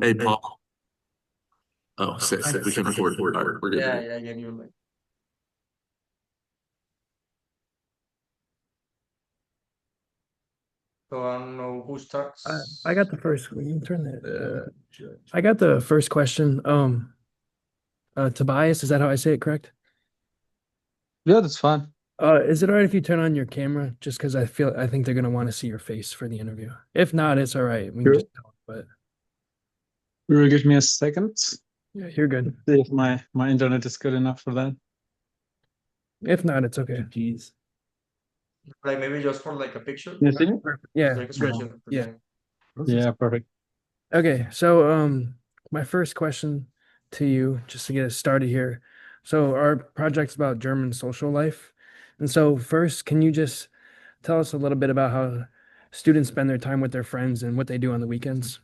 Hey, Paul. Oh, sick. We can record. All right, we're good. Yeah, again, you're like, so I don't know who I got starts. the first. You can turn that. I got the first question. Tobias, is that how I say it correct? Yeah, that's fine. Is it all right if you turn on your camera? Just because I think they're gonna want to see your face for the interview. If not, it's all right. We can Sure. just tell. But Will give me a second. yeah, you're good. See if my internet is good enough for that. If not, it's okay. Jeez. Like maybe just for like a picture, Can you see me? Perfect. Yeah. like a screenshot. Yeah. Yeah, perfect. Okay. So, my first question to you, just to get us started here. So, our project's about German social life, and so first, can you just tell us a little bit about how students spend their time with their friends and what they do on the weekends?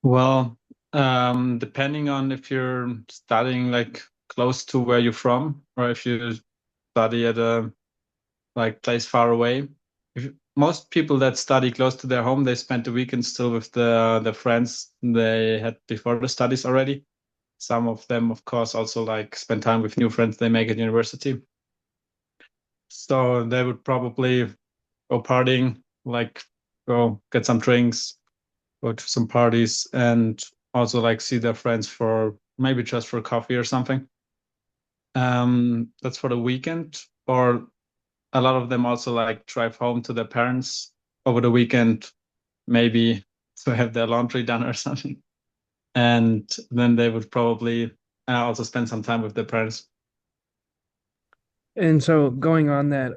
Well, depending on if you're studying like close to where you're from, or if you study at a like place far away. Most people that study close to their home, they spend the weekend still with the friends they had before the studies already. Some of them, of course, also like spend time with new friends they make at university. So they would probably go partying, like go get some drinks, go to some parties, and also like see their friends for maybe just for coffee or something. That's for the weekend. Or a lot of them also like drive home to their parents over the weekend, maybe to have their laundry done or something. And then they would probably also spend some time with their parents. And so going on that,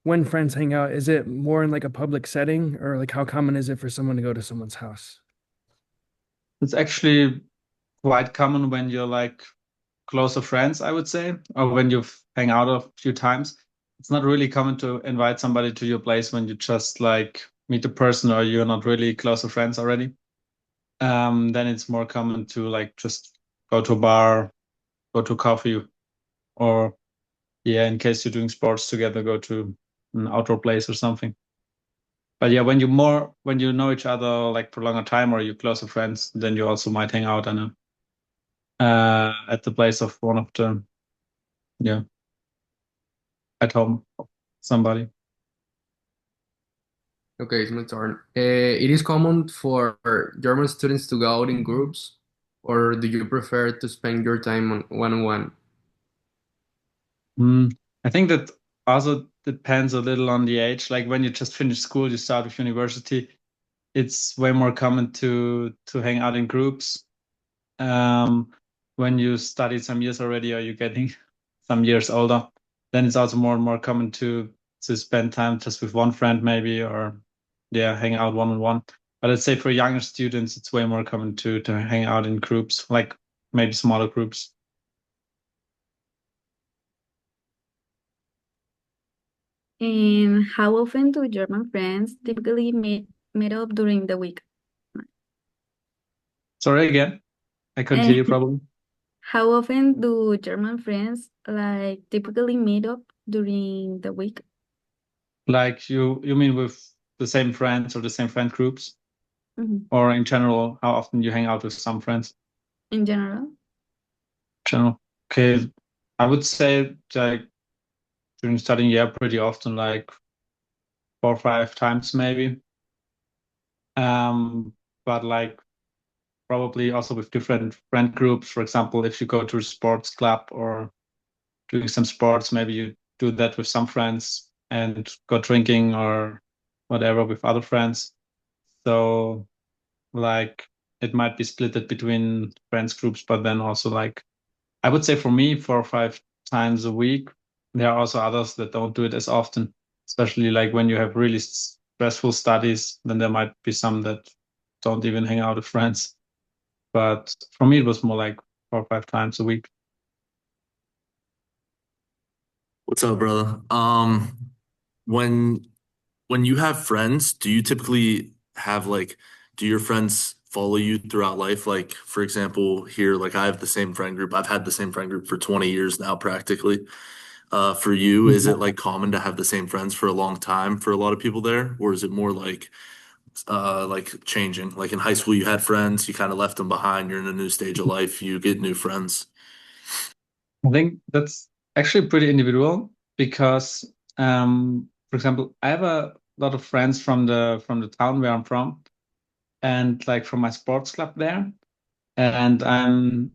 when friends hang out, is it more in like a public setting or like how common is it for someone to go to someone's house? It's actually quite common when you're like closer friends, I would say, or when you've hang out a few times. It's not really common to invite somebody to your place when you just like meet a person or you're not really closer friends already. Then it's more common to like just go to a bar, go to coffee, or yeah, in case you're doing sports together, go to an outdoor place or something. But yeah, when you know each other like for a longer time or you're closer friends, then you also might hang out on at the place of one of the yeah at home of somebody. Okay, it's my turn. It is common for German students to go out in groups, or do you prefer to spend your time on one-on-one? Mm, I think that also depends a little on the age. Like when you just finish school, you start with university, it's way more common to hang out in groups. Um, when you studied some years already, or you're getting some years older, then it's also more and more common to spend time just with one friend maybe, or yeah, hang out one on one. But I'd say for younger students, it's way more common to hang out in groups, like maybe smaller groups. And how often do German friends typically meet up during the week? Sorry again, I couldn't hear And you probably. how often do German friends like typically meet up during the week? Like you mean with the same friends or the same friend groups, Mhm. or in general, how often you hang out with some friends? In general? General. Okay, I would say like during studying, yeah, pretty often, like 4 or 5 times maybe. But like probably also with different friend groups. For example, if you go to a sports club or doing some sports, maybe you do that with some friends and go drinking or whatever with other friends. So like it might be splitted between friends groups, but then also like I would say for me, 4 or 5 times a week. There are also others that don't do it as often, especially like when you have really stressful studies, then there might be some that don't even hang out with friends. But for me, it was more like 4 or 5 times a week. What's up, brother? When when you have friends, do you typically have like, do your friends follow you throughout life? Like, for example, here, like I have the same friend group. I've had the same friend group for 20 years now, practically. For you, is it like common to have the same friends for a long time for a lot of people there, or is it more like like changing? Like in high school, you had friends, you kind of left them behind. You're in a new stage of life, you get new friends. I think that's actually pretty individual because, for example, I have a lot of friends from the town where I'm from, and like from my sports club there, and I'm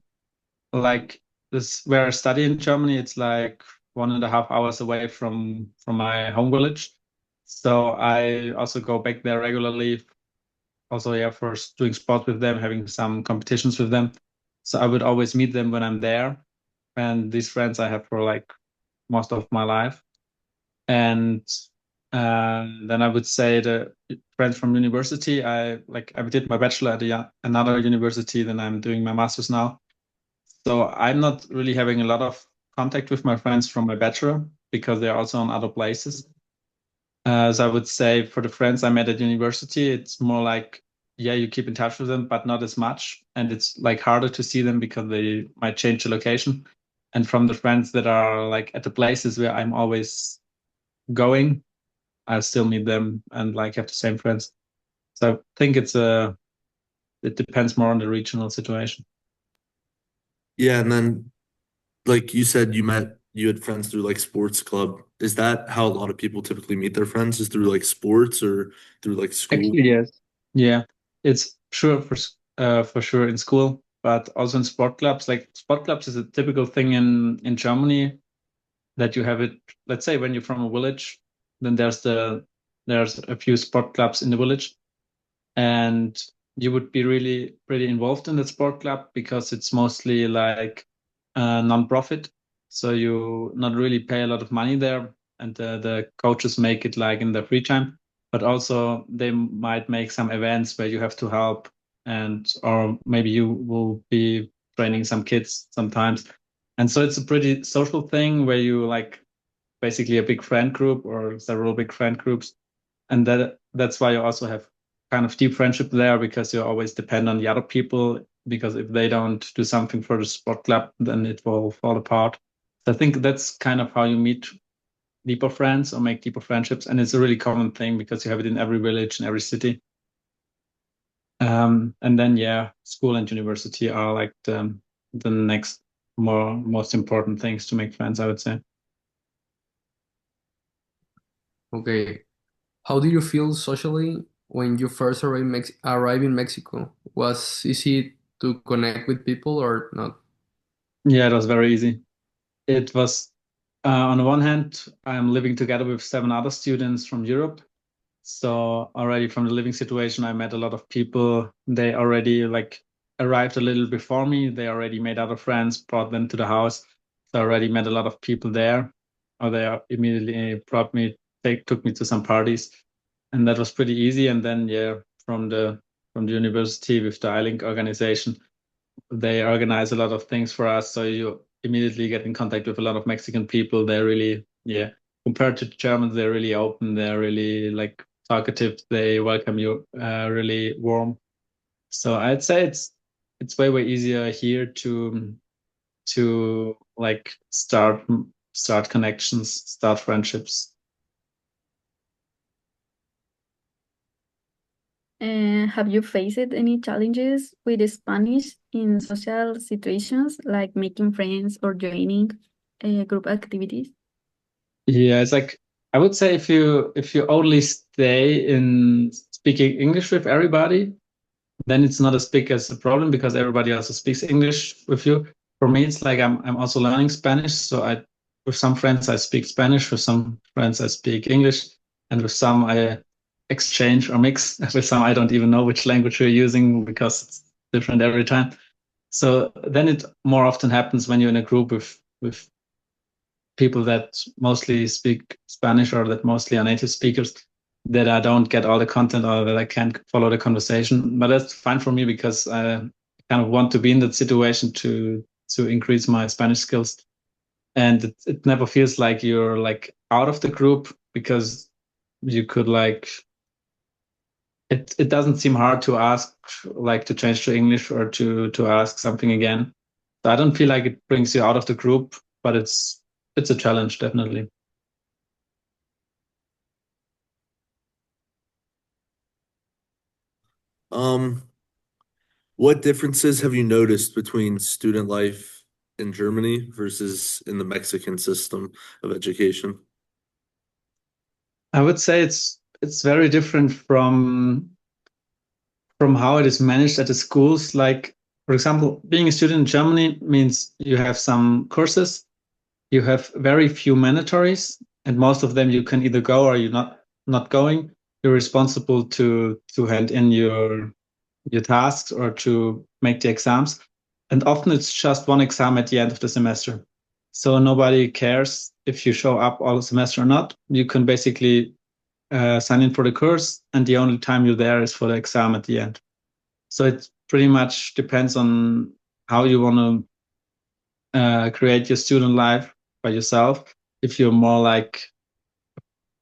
like this where I study in Germany. It's like 1.5 hours away from my home village, so I also go back there regularly. Also, yeah, for doing sport with them, having some competitions with them. So I would always meet them when I'm there, and these friends I have for like most of my life. And then I would say the friends from university, I did my bachelor at another university, then I'm doing my master's now. So I'm not really having a lot of contact with my friends from my bachelor because they're also on other places. So I would say for the friends I met at university, it's more like, yeah, you keep in touch with them, but not as much. And it's like harder to see them because they might change the location. And from the friends that are like at the places where I'm always going, I still meet them and like have the same friends. So I think it depends more on the regional situation. Yeah, and then like you said, you had friends through like sports club. Is that how a lot of people typically meet their friends? Is through like sports or through like school? Actually, yes. Yeah, it's sure for sure in school, but also in sport clubs. Like sport clubs is a typical thing in Germany that you have it. Let's say when you're from a village, then there's a few sport clubs in the village, and you would be really pretty involved in the sport club because it's mostly like non-profit, so you not really pay a lot of money there, and the coaches make it like in their free time, but also they might make some events where you have to help, and or maybe you will be training some kids sometimes, and so it's a pretty social thing where you like basically a big friend group or several big friend groups, and that's why you also have kind of deep friendship there because you always depend on the other people, because if they don't do something for the sport club then it will fall apart. So I think that's kind of how you meet deeper friends or make deeper friendships, and it's a really common thing because you have it in every village and every city. And then yeah, school and university are like the next most important things to make friends, I would say. Okay. How do you feel socially when you first arrived in Mexico? Was easy to connect with people or not? Yeah, it was very easy. It was, on the one hand, I'm living together with 7 other students from Europe. So already from the living situation, I met a lot of people. They already like arrived a little before me. They already made other friends, brought them to the house. So I already met a lot of people there, or they immediately took me to some parties, and that was pretty easy. And then yeah, from the university with the iLink organization, they organize a lot of things for us. So you immediately get in contact with a lot of Mexican people. They're really, yeah, compared to Germans, they're really open. They're really like talkative. They welcome you really warm. So I'd say it's way easier here to like start connections, start friendships. And have you faced any challenges with Spanish in social situations like making friends or joining group activities? Yeah, it's like I would say if you only stay in speaking English with everybody, then it's not as big as a problem because everybody also speaks English with you. For me, it's like I'm also learning Spanish. So I with some friends I speak Spanish, with some friends I speak English, and with some I exchange or mix. With some I don't even know which language we're using because it's different every time. So then it more often happens when you're in a group with people that mostly speak Spanish or that mostly are native speakers, that I don't get all the content or that I can't follow the conversation. But that's fine for me because I kind of want to be in that situation to increase my Spanish skills. And it never feels like you're like out of the group because you could like it doesn't seem hard to ask like to change to English or to ask something again. So I don't feel like it brings you out of the group, but it's a challenge definitely. Um, what differences have you noticed between student life in Germany versus in the Mexican system of education? I would say it's very different from how it is managed at the schools. Like, for example, being a student in Germany means you have some courses, you have very few mandatories, and most of them you can either go or you're not going. You're responsible to hand in your tasks or to make the exams. And often it's just one exam at the end of the semester. So nobody cares if you show up all the semester or not. You can basically sign in for the course, and the only time you're there is for the exam at the end. So it pretty much depends on how you want to create your student life by yourself. If you're more like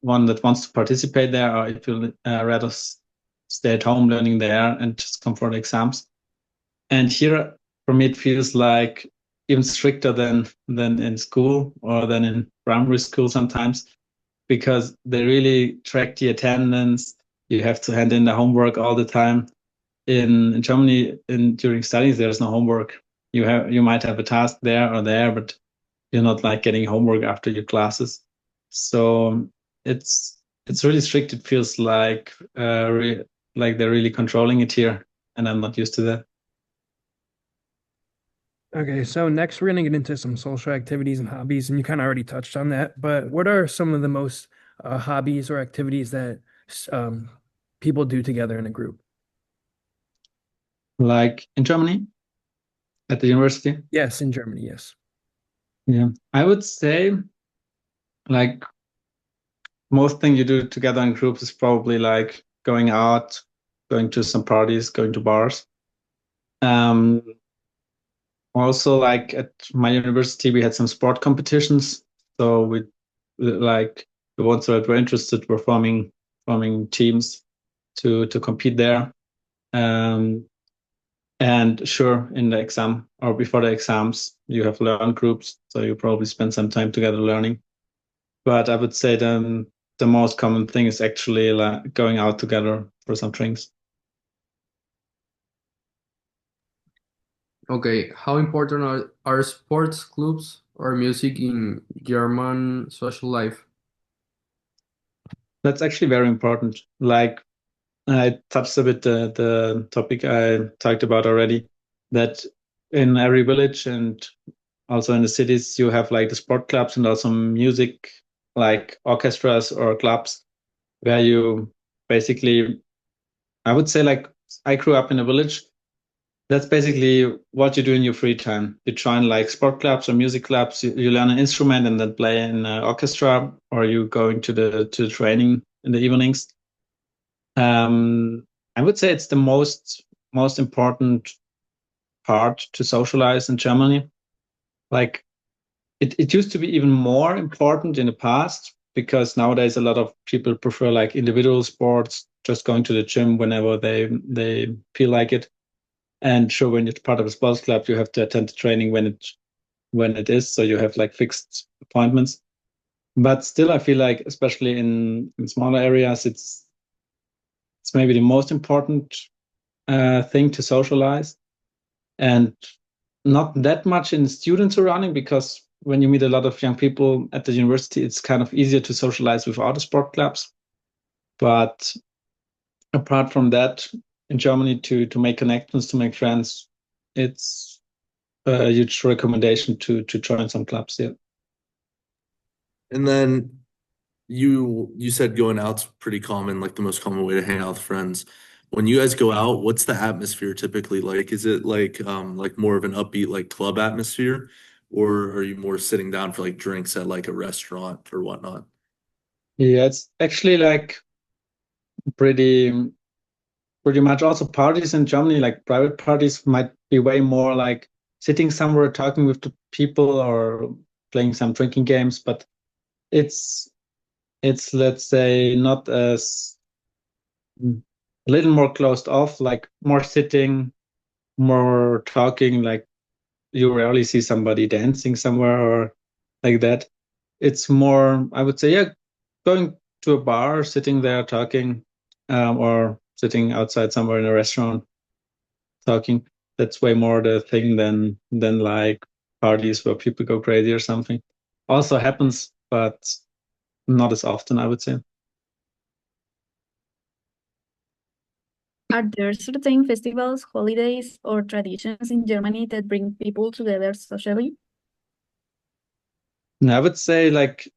one that wants to participate there, or if you rather stay at home learning there and just come for the exams. And here, for me, it feels like even stricter than in school or than in primary school sometimes, because they really track the attendance. You have to hand in the homework all the time. In Germany, during studies, there's no homework. You might have a task there or there, but you're not like getting homework after your classes. So it's really strict. It feels like like they're really controlling it here, and I'm not used to that. Okay, so next we're gonna get into some social activities and hobbies, and you kind of already touched on that. But what are some of the most hobbies or activities that people do together in a group? Like in Germany at the university. Yes, in Germany, yes. Yeah, I would say like most thing you do together in groups is probably like going out, going to some parties, going to bars. Um, Also, like at my university, we had some sport competitions. So we like the ones that were interested were forming teams to compete there. Um, and sure, in the exam or before the exams, you have learn groups, so you probably spend some time together learning. But I would say the most common thing is actually like going out together for some drinks. Okay, how important are sports clubs or music in German social life? That's actually very important. Like I touched a bit the topic I talked about already, that in every village and also in the cities, you have like the sport clubs and also music, like orchestras or clubs, where you basically, I would say, like I grew up in a village. That's basically what you do in your free time. You join like sport clubs or music clubs. You learn an instrument and then play in an orchestra, or you going to the training in the evenings. I would say it's the most important part to socialize in Germany. Like it used to be even more important in the past, because nowadays a lot of people prefer like individual sports, just going to the gym whenever they feel like it. And sure, when you're part of a sports club, you have to attend the training when it is, so you have like fixed appointments. But still, I feel like especially in smaller areas, it's maybe the most important thing to socialize, and not that much in student surrounding, because when you meet a lot of young people at the university, it's kind of easier to socialize without the sport clubs. But apart from that, in Germany, to make connections, to make friends, it's a huge recommendation to join some clubs here. And then you said going out's pretty common, like the most common way to hang out with friends. When you guys go out, what's the atmosphere typically like? Is it like more of an upbeat like club atmosphere, or are you more sitting down for like drinks at like a restaurant or whatnot? Yeah, it's actually like pretty pretty much also parties in Germany, like private parties might be way more like sitting somewhere talking with the people or playing some drinking games, but it's let's say not as a little more closed off, like more sitting, more talking, like you rarely see somebody dancing somewhere or like that. It's more, I would say, yeah, going to a bar, sitting there talking, or sitting outside somewhere in a restaurant talking. That's way more the thing than like parties where people go crazy or something. Also happens, but not as often, I would say. Are there certain festivals, holidays, or traditions in Germany that bring people together socially? And I would say like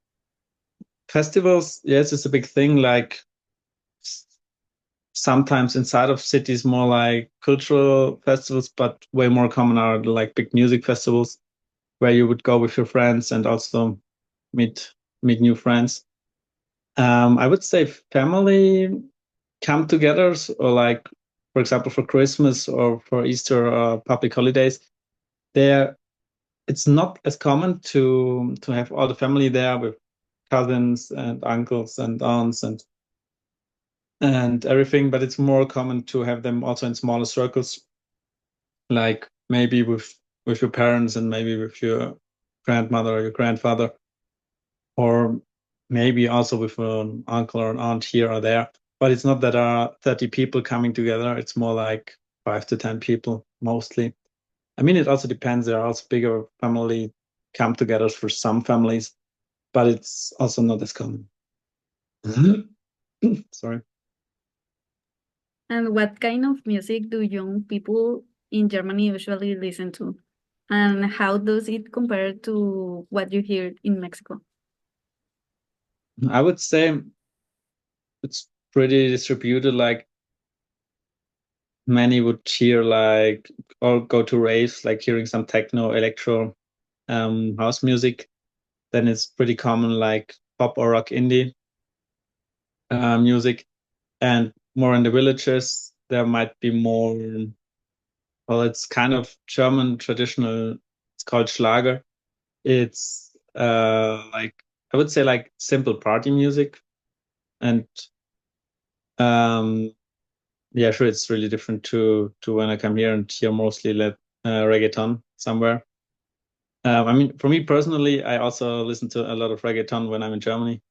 festivals, yes, it's a big thing. Like sometimes inside of cities, more like cultural festivals, but way more common are like big music festivals where you would go with your friends and also meet new friends. I would say family come together, or like, for example, for Christmas or for Easter or public holidays. There, it's not as common to have all the family there with cousins and uncles and aunts and everything, but it's more common to have them also in smaller circles, like maybe with your parents and maybe with your grandmother or your grandfather, or maybe also with an uncle or an aunt here or there. But it's not that there are 30 people coming together. It's more like 5 to 10 people mostly. I mean, it also depends. There are also bigger family come together for some families, but it's also not as common. Sorry. And what kind of music do young people in Germany usually listen to? And how does it compare to what you hear in Mexico? I would say it's pretty distributed. Like many would hear like or go to raves, like hearing some techno, electro, house music. Then it's pretty common like pop or rock indie music. And more in the villages, there might be more. Well, it's kind of German traditional. It's called Schlager. It's like I would say like simple party music, and um yeah, sure, it's really different to when I come here and hear mostly reggaeton somewhere. I mean, for me personally, I also listen to a lot of reggaeton when I'm in Germany,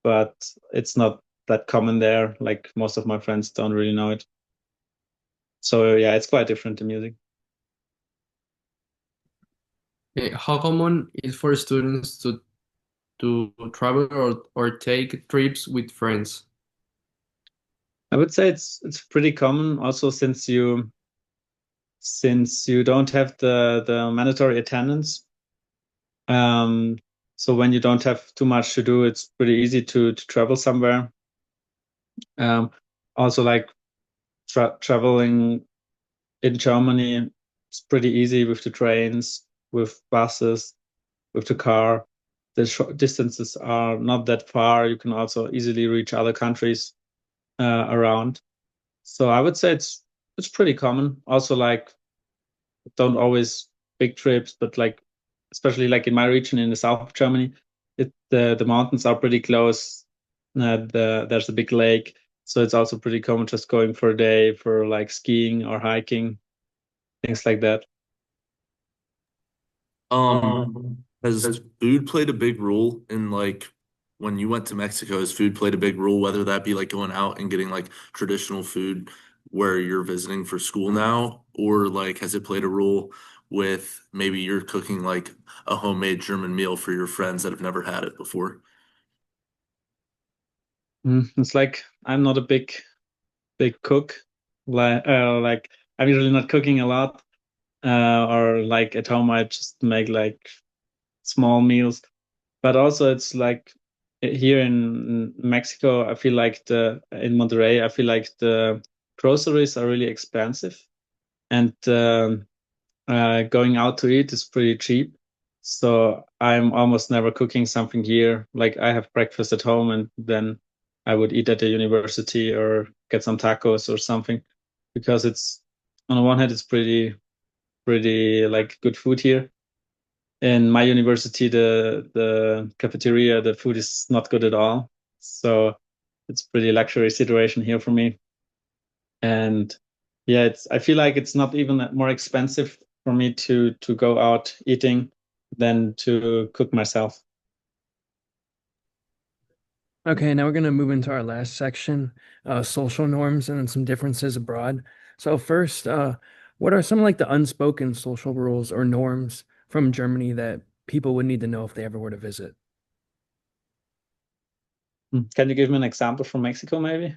but it's not that common there. Like most of my friends don't really know it. So yeah, it's quite different, the music. How common is for students to travel or take trips with friends? I would say it's pretty common also since you don't have the mandatory attendance. Um, so when you don't have too much to do, it's pretty easy to travel somewhere. Um, also like traveling in Germany, it's pretty easy with the trains, with buses, with the car. The short distances are not that far. You can also easily reach other countries around. So I would say it's pretty common. Also, like don't always big trips, but like especially like in my region in the south of Germany, the mountains are pretty close. There's a big lake, so it's also pretty common just going for a day for like skiing or hiking, things like that. Has food played a big role in like when you went to Mexico, has food played a big role, whether that be like going out and getting like traditional food where you're visiting for school now, or like has it played a role with maybe you're cooking like a homemade German meal for your friends that have never had it before? It's like I'm not a big cook. Like I'm usually not cooking a lot, or like at home I just make like small meals. But also it's like here in Mexico, I feel like in Monterrey, I feel like the groceries are really expensive, and going out to eat is pretty cheap. So I'm almost never cooking something here. Like I have breakfast at home, and then I would eat at the university or get some tacos or something, because it's on the one hand it's pretty like good food here. In my university, the cafeteria, the food is not good at all. So it's pretty luxury situation here for me. And yeah, I feel like it's not even more expensive for me to go out eating than to cook myself. Okay, now we're gonna move into our last section, social norms and then some differences abroad. So first, what are some like the unspoken social rules or norms from Germany that people would need to know if they ever were to visit? Can you give me an example from Mexico, maybe?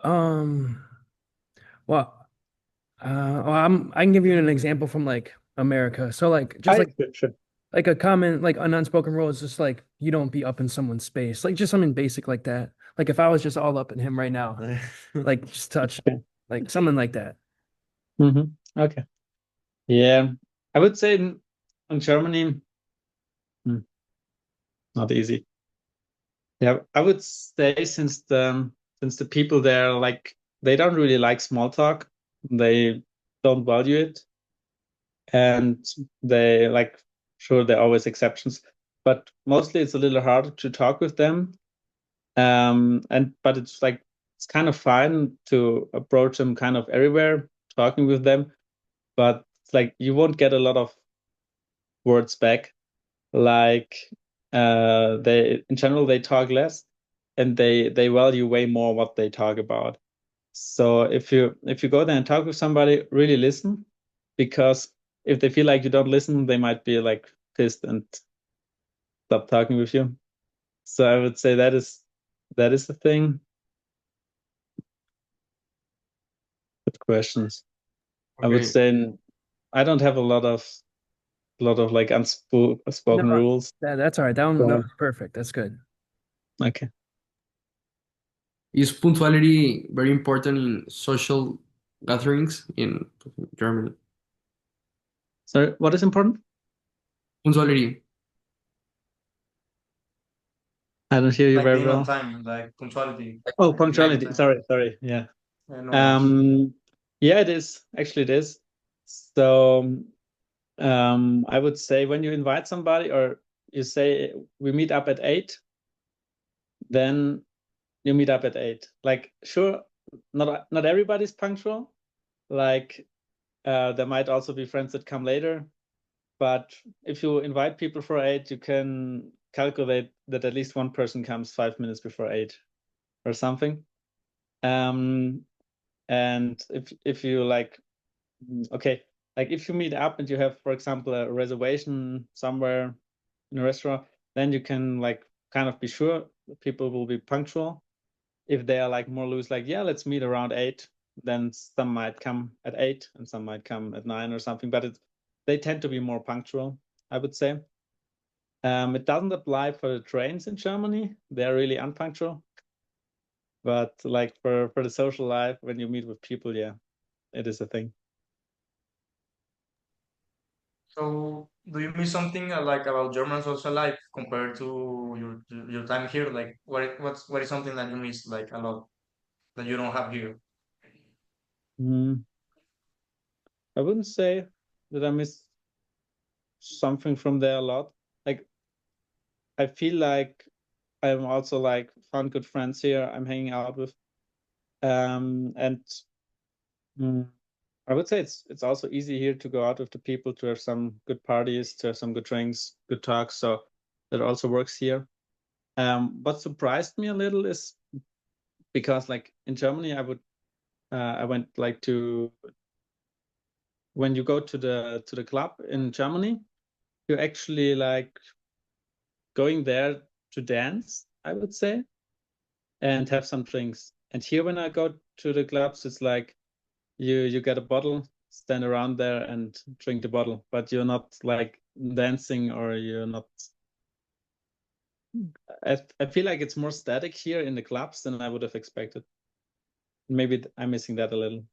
Um, well, I can give you an example from like America. So like just like Sure. like a common like an unspoken rule is just like you don't be up in someone's space. Like just something basic like that. Like if I was just all up in him right now, like just touch Okay. like something like that. Okay. Yeah, I would say in Germany, hmm, not easy. Yeah, I would say since the people there like they don't really like small talk, they don't value it, and they like sure there are always exceptions, but mostly it's a little harder to talk with them. But it's like it's kind of fine to approach them kind of everywhere, talking with them, but it's like you won't get a lot of words back. Like they in general they talk less and they value way more what they talk about. So if you go there and talk with somebody, really listen, because if they feel like you don't listen, they might be like pissed and stop talking with you. So I would say that is the thing. Good questions. I would Okay. say I don't have a lot of like unspoken No, rules. that's all right. That was perfect. That's good. Okay. Is punctuality very important in social gatherings in Germany? So what is important? Punctuality. I don't hear you Like very being on well. time, like punctuality, Oh, being on punctuality. time. Sorry. Yeah. No worries. Yeah, it is. Actually, it is. So, I would say when you invite somebody or you say we meet up at 8, then you meet up at 8. Like, sure, not everybody's punctual. Like, there might also be friends that come later. But if you invite people for 8, you can calculate that at least one person comes 5 minutes before 8 or something. Um, and if you like, okay, like if you meet up and you have, for example, a reservation somewhere in a restaurant, then you can like kind of be sure that people will be punctual. If they are like more loose, like yeah, let's meet around 8, then some might come at 8 and some might come at 9 or something. But they tend to be more punctual, I would say. It doesn't apply for the trains in Germany. They're really unpunctual. But like for the social life, when you meet with people, yeah, it is a thing. So, do you miss something like about German social life compared to your time here? Like, what is something that you miss like a lot that you don't have here? Mm, I wouldn't say that I miss something from there a lot. Like I feel like I'm also like found good friends here I'm hanging out with. And mm, I would say it's also easy here to go out with the people, to have some good parties, to have some good drinks, good talks. So that also works here. What surprised me a little is because like in Germany, I went like to when you go to the club in Germany, you're actually like going there to dance, I would say, and have some drinks. And here when I go to the clubs, it's like you get a bottle, stand around there and drink the bottle, but you're not like dancing or you're not. I feel like it's more static here in the clubs than I would have expected. Maybe I'm missing that a little.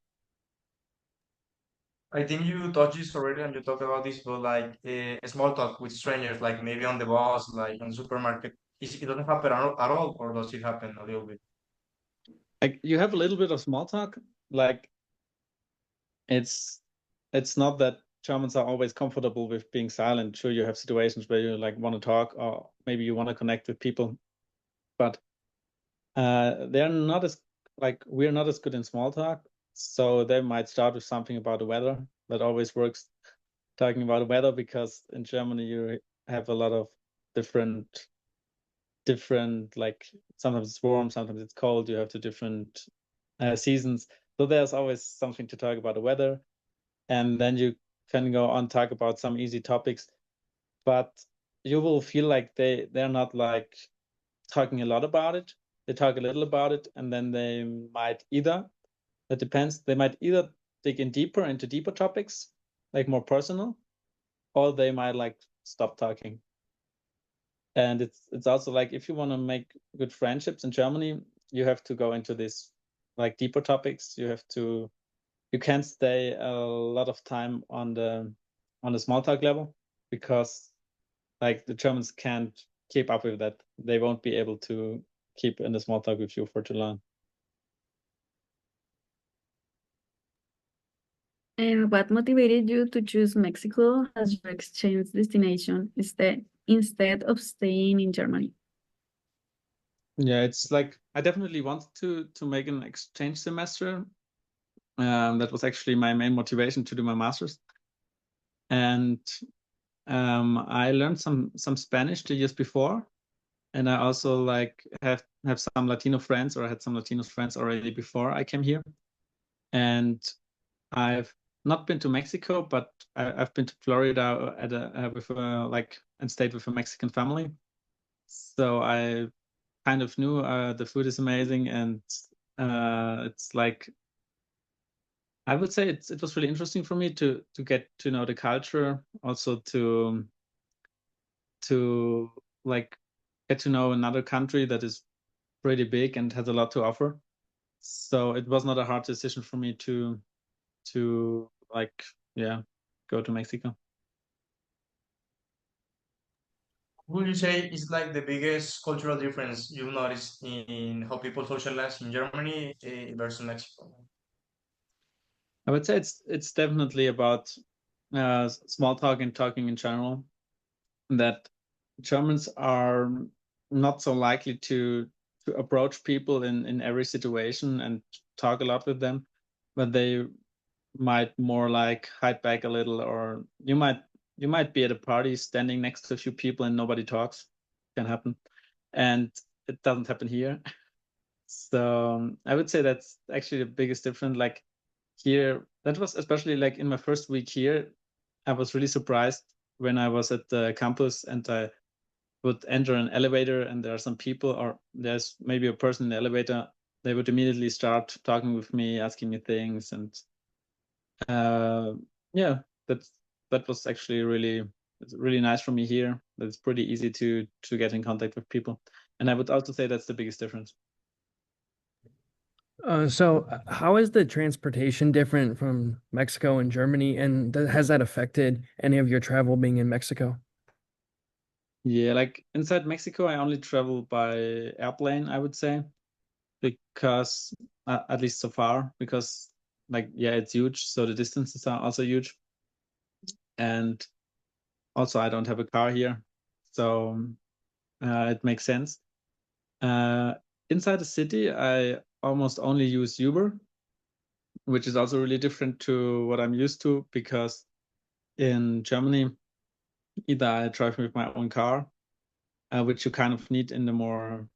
I think you touched this already, and you talked about this, but like small talk with strangers, like maybe on the bus, like on the supermarket, it doesn't happen at all, or does it happen a little bit? Like you have a little bit of small talk, like it's it's not that Germans are always comfortable with being silent. Sure, you have situations where you like want to talk or maybe you want to connect with people, but they're not as like we're not as good in small talk. So they might start with something about the weather. That always works, talking about the weather, because in Germany you have a lot of different different, like sometimes it's warm, sometimes it's cold. You have the different seasons. So there's always something to talk about the weather. And then you can go on talk about some easy topics. But you will feel like they're not like talking a lot about it. They talk a little about it, and then they might either, that depends, they might either dig in deeper into deeper topics, like more personal, or they might like stop talking. And it's also like if you want to make good friendships in Germany, you have to go into this like deeper topics. You can't stay a lot of time on the small talk level, because like the Germans can't keep up with that. They won't be able to keep in the small talk with you for too long. And what motivated you to choose Mexico as your exchange destination instead of staying in Germany? Yeah, it's like I definitely wanted to make an exchange semester. That was actually my main motivation to do my master's. And I learned some Spanish the years before, and I also like have some Latino friends, or I had some Latino friends already before I came here. And I've not been to Mexico, but I've been to Florida at with like and stayed with a Mexican family. So I kind of knew the food is amazing, and it's like I would say it was really interesting for me to get to know the culture, also to like get to know another country that is pretty big and has a lot to offer. So it was not a hard decision for me to like yeah go to Mexico. Would you say is like the biggest cultural difference you've noticed in how people socialize in Germany versus Mexico? I would say it's definitely about small talk and talking in general. That Germans are not so likely to approach people in every situation and talk a lot with them, but they might more like hide back a little, or you might be at a party standing next to a few people and nobody talks. Can happen, and it doesn't happen here. So I would say that's actually the biggest difference. Like here, that was especially like in my first week here, I was really surprised when I was at the campus and I would enter an elevator and there are some people, or there's maybe a person in the elevator. They would immediately start talking with me, asking me things, and uh, yeah, that was actually it's really nice for me here. It's pretty easy to get in contact with people, and I would also say that's the biggest difference. How is the transportation different from Mexico and Germany, and has that affected any of your travel being in Mexico? Yeah, like inside Mexico, I only travel by airplane, I would say, because at least so far, because like yeah, it's huge, so the distances are also huge, and also I don't have a car here, so it makes sense. Uh, Inside the city, I almost only use Uber, which is also really different to what I'm used to, because in Germany, either I drive with my own car, which you kind of need in the more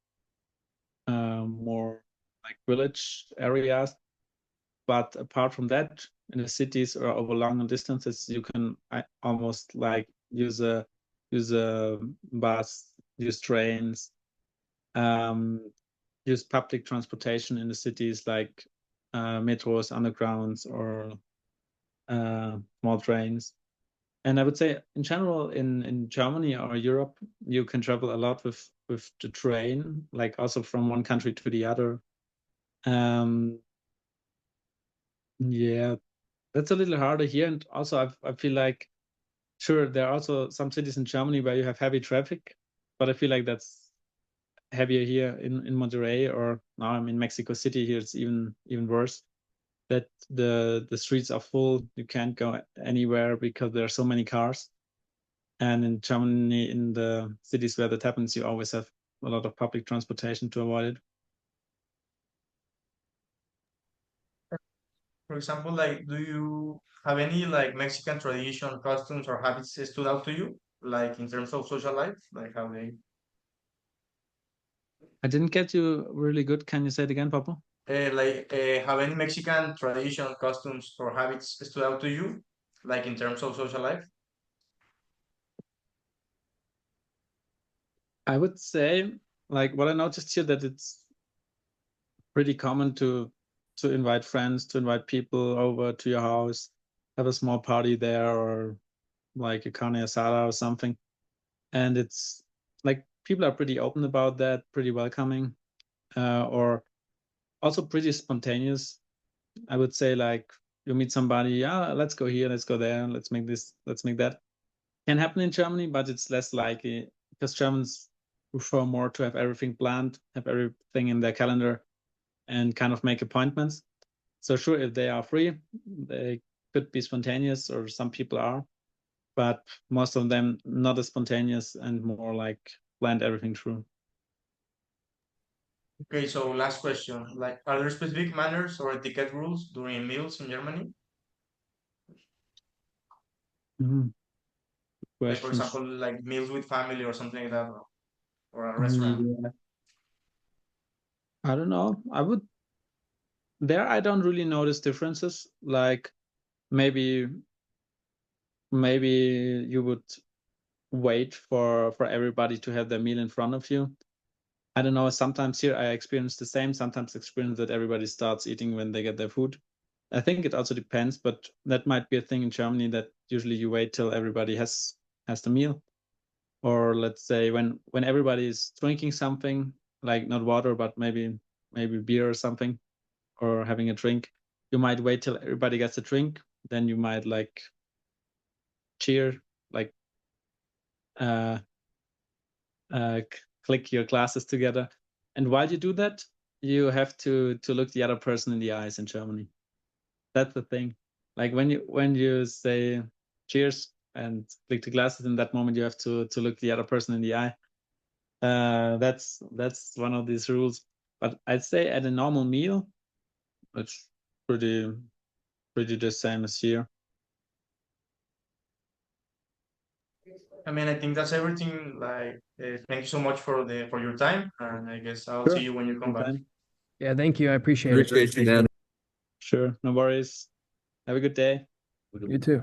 like village areas. But apart from that, in the cities or over longer distances, you can almost like use a bus, use trains, um, use public transportation in the cities like metros, undergrounds, or small trains. And I would say, in general, in Germany or Europe, you can travel a lot with the train, like also from one country to the other. Um, yeah, that's a little harder here, and also I feel like sure there are also some cities in Germany where you have heavy traffic, but I feel like that's heavier here in Monterrey, or now I'm in Mexico City. Here it's even worse. That the streets are full. You can't go anywhere because there are so many cars. And in Germany, in the cities where that happens, you always have a lot of public transportation to avoid it. For example, like, do you have any like Mexican tradition, customs, or habits that stood out to you, like in terms of social life, like how they? I didn't get you really good. Can you say it again, Papa? Have any Mexican tradition, customs, or habits stood out to you, like in terms of social life? I would say, like, what I noticed here, that it's pretty common to invite friends, to invite people over to your house, have a small party there, or like a carne asada or something. And it's like people are pretty open about that, pretty welcoming, or also pretty spontaneous. I would say, like, you meet somebody, yeah, let's go here, let's go there, let's make this, let's make that. Can happen in Germany, but it's less likely because Germans prefer more to have everything planned, have everything in their calendar, and kind of make appointments. So sure, if they are free, they could be spontaneous, or some people are, but most of them not as spontaneous and more like planned everything through. Okay, so last question. Like, are there specific manners or etiquette rules during meals in Germany? Mm-hmm. Like, for Questions. example, like meals with family or something like that, or a restaurant. Yeah. I don't know. I don't really notice differences. Like maybe you would wait for everybody to have their meal in front of you. I don't know. Sometimes here I experience the same. Sometimes experience that everybody starts eating when they get their food. I think it also depends, but that might be a thing in Germany, that usually you wait till everybody has the meal. Or let's say when everybody is drinking something, like not water, but maybe beer or something, or having a drink, you might wait till everybody gets a drink. Then you might like cheer, like uh, click your glasses together. And while you do that, you have to look the other person in the eyes in Germany. That's the thing. Like when you say cheers and click the glasses, in that moment you have to look the other person in the eye. That's one of these rules. But I'd say at a normal meal, it's pretty the same as here. I mean, I think that's everything. Like, thank you so much for your time, and I guess I'll see Sure. you when you come back. Anytime. Yeah, thank you. I appreciate it. Appreciate you, Dan. Sure. No worries. Have a good day. You too.